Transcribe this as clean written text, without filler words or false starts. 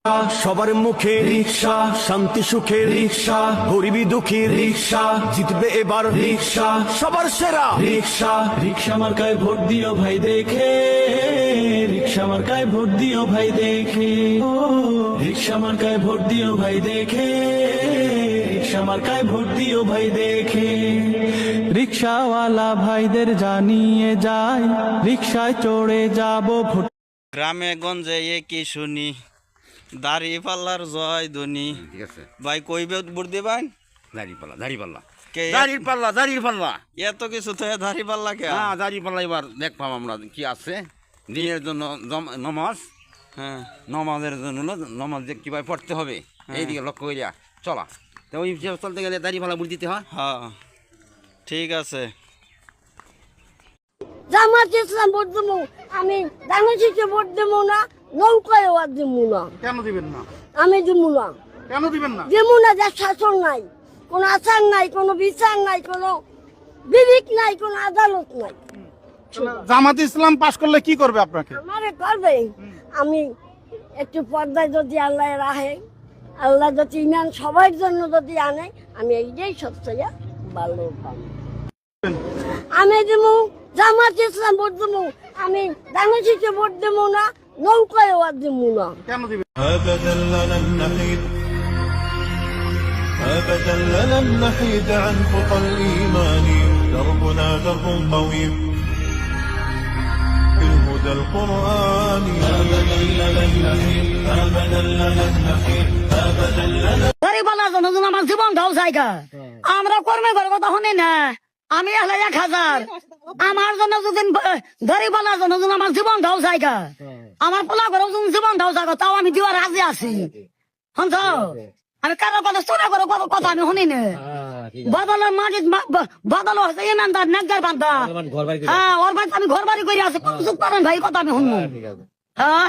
সবার মুখে রিকশা, শান্তি সুখে রিকশা, গরিবি দুঃখী রিকশা, জিতবে এবার রিকশা, সবার সেরা রিকশা। রিক্সা মার্কায় ভোট দিও ভাই দেখে, রিক্সা মার্কায় ভোট দিও ভাই দেখে, রিক্সা মার্কায় ভোট দিও ভাই দেখে, রিক্সা মার্কায় ভোট দিও ভাই দেখে। রিক্সাওয়ালা ভাইদের জানিয়ে যায়, রিক্সায় চড়ে যাব ভোট। গ্রামে গঞ্জে কি শুনি, দাড়ি পাল্লার জয় ধ্বনি। ঠিক আছে ভাই কইবে ভোট দিবেন? দাড়ি পাল্লা দাড়ি পাল্লা কে দাড়ির পাল্লা দাড়ির পাল্লা এত কিছু তো দাড়ি পাল্লা কে? হ্যাঁ দাড়ি পাল্লা এবার দেখলাম আমরা কি আছে দিনের জন্য নমাজ, হ্যাঁ নমাজের জন্য নমাজ যে কীভাবে পড়তে হবে এইদিকে লক্ষ্য করিয়া চলা। তো ওই হিসেবে চলতে গেলে দাড়ি পাল্লা বুঝ দিতে হয়। হ্যাঁ ঠিক আছে। জামাত ইসলাম ভোট দেবো আমি, দানাশিসে ভোট দেবো না, নৌকায় আর দেবো না। কেন দিবেন না? আমি দেবো না, কেন দিবেন না? দেবো না। যার শাসন নাই, কোনো আচার নাই, কোনো বিচার নাই, কোনো বিবেক নাই, কোনো আদালত নাই। জামাত ইসলাম পাশ করলে কি করবে আপনাকে? আমারে করবে, আমি একটু পর্দায় যদি আল্লাহ রাহে, আল্লাহ যদি ইমান সবার জন্য যদি আনে, আমি এইটাই সবচেয়ে ভালো পাবো। আমি দেবো জামাত ইসলাম ভোট দেবো আমি, দানাশিসে ভোট দেবো না, নৌকায় আর দেবো না। কেন দিবেন? أبدا لن نحيد، أبدا لن نحيد عن خطى الإيمان، دربنا درب قويم بالهدى القرآني. أبدا لن نحيد، أبدا لن نحيد، أبدا لن গরিবালা জনজন আমার জীবন ঢাল জায়গা, আমরা কর্মে করে কথা শুনি না। আমি হলে 1000, আমার জন্য যদি গরিবালা জনজন আমার জীবন ঢাল জায়গা, আমার পোলা ঘর জীবন ঢাল জায়গা, তাও আমি দিওয়ার রাজি আছি। শুনছ, আমি কারো কথা চোরা করে কথা আমি শুনি না। বদলের মাটি বদল হচ্ছে ইমানদার নেকদার বান্ধা। হ্যাঁ, ওর বাড়িতে আমি ঘর বাড়ি করে আছি, করেন ভাই কথা আমি শুনবো। হ্যাঁ।